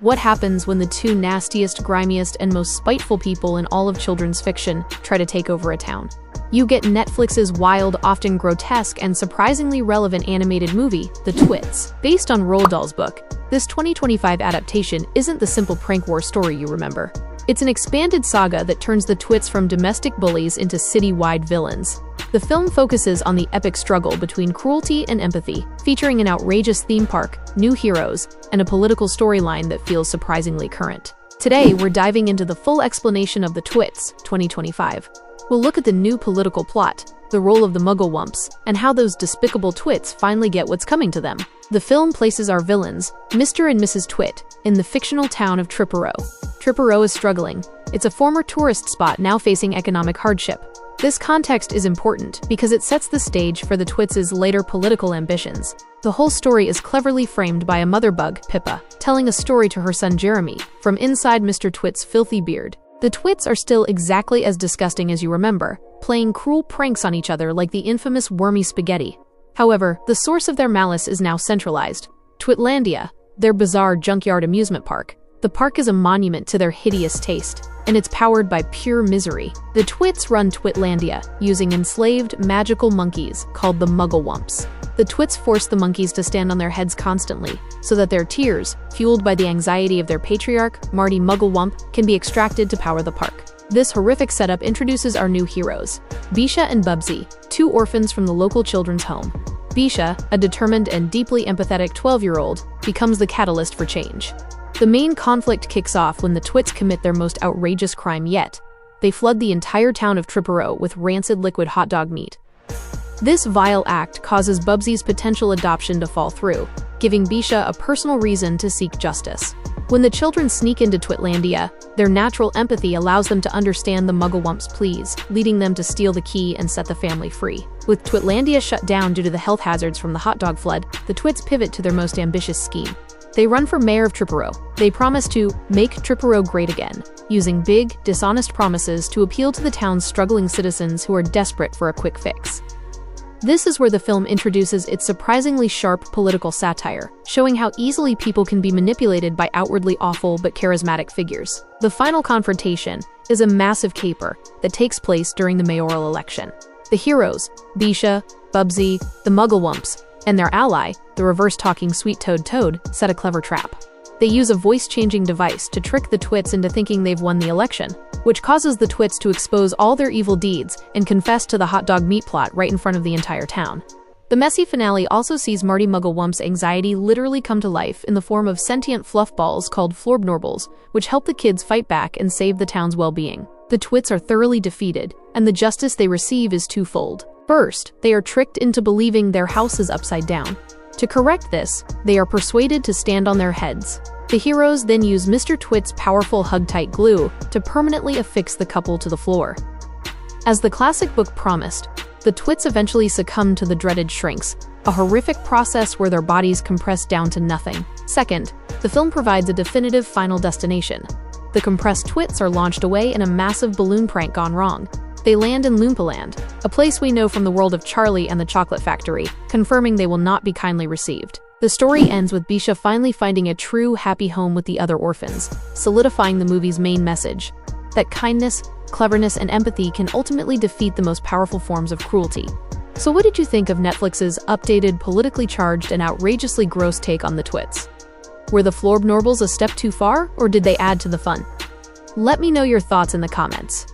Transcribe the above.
What happens when the two nastiest, grimiest, and most spiteful people in all of children's fiction try to take over a town? You get Netflix's wild, often grotesque, and surprisingly relevant animated movie, The Twits. Based on Roald Dahl's book, this 2025 adaptation isn't the simple prank war story you remember. It's an expanded saga that turns the Twits from domestic bullies into city-wide villains. The film focuses on the epic struggle between cruelty and empathy, featuring an outrageous theme park, new heroes, and a political storyline that feels surprisingly current. Today, we're diving into the full explanation of The Twits, 2025. We'll look at the new political plot, the role of the Muggle-Wumps, and how those despicable Twits finally get what's coming to them. The film places our villains, Mr. and Mrs. Twit, in the fictional town of Triperot. Triperot is struggling. It's a former tourist spot now facing economic hardship. This context is important because it sets the stage for the Twits' later political ambitions. The whole story is cleverly framed by a mother bug, Pippa, telling a story to her son Jeremy, from inside Mr. Twit's filthy beard. The Twits are still exactly as disgusting as you remember, playing cruel pranks on each other like the infamous wormy spaghetti. However, the source of their malice is now centralized. Twitlandia, their bizarre junkyard amusement park. The park is a monument to their hideous taste, and it's powered by pure misery. The Twits run Twitlandia, using enslaved, magical monkeys called the Muggle-Wumps. The Twits force the monkeys to stand on their heads constantly, so that their tears, fueled by the anxiety of their patriarch, Marty Muggle-Wump, can be extracted to power the park. This horrific setup introduces our new heroes, Beesha and Bubsy, two orphans from the local children's home. Beesha, a determined and deeply empathetic 12-year-old, becomes the catalyst for change. The main conflict kicks off when the Twits commit their most outrageous crime yet. They flood the entire town of Triperot with rancid liquid hot dog meat. This vile act causes Bubsy's potential adoption to fall through, giving Beesha a personal reason to seek justice. When the children sneak into Twitlandia, their natural empathy allows them to understand the Muggle-Wumps' pleas, leading them to steal the key and set the family free. With Twitlandia shut down due to the health hazards from the hot dog flood, the Twits pivot to their most ambitious scheme. They run for mayor of Triperot. They promise to make Triperot great again, using big, dishonest promises to appeal to the town's struggling citizens who are desperate for a quick fix. This is where the film introduces its surprisingly sharp political satire, showing how easily people can be manipulated by outwardly awful but charismatic figures. The final confrontation is a massive caper that takes place during the mayoral election. The heroes, Beesha, Bubsy, the Muggle-Wumps, and their ally, the reverse-talking sweet-toed Toad, set a clever trap. They use a voice-changing device to trick the Twits into thinking they've won the election, which causes the Twits to expose all their evil deeds and confess to the hot dog meat plot right in front of the entire town. The messy finale also sees Marty Muggle-Wump's anxiety literally come to life in the form of sentient fluff balls called Florbnorbles, which help the kids fight back and save the town's well-being. The Twits are thoroughly defeated, and the justice they receive is twofold. First, they are tricked into believing their house is upside down. To correct this, they are persuaded to stand on their heads. The heroes then use Mr. Twit's powerful hug-tight glue to permanently affix the couple to the floor. As the classic book promised, the Twits eventually succumb to the dreaded shrinks, a horrific process where their bodies compress down to nothing. Second, the film provides a definitive final destination. The compressed Twits are launched away in a massive balloon prank gone wrong. They land in Loompaland, a place we know from the world of Charlie and the Chocolate Factory, confirming they will not be kindly received. The story ends with Beesha finally finding a true, happy home with the other orphans, solidifying the movie's main message, that kindness, cleverness, and empathy can ultimately defeat the most powerful forms of cruelty. So what did you think of Netflix's updated, politically charged, and outrageously gross take on the Twits? Were the Florbnorbles a step too far, or did they add to the fun? Let me know your thoughts in the comments.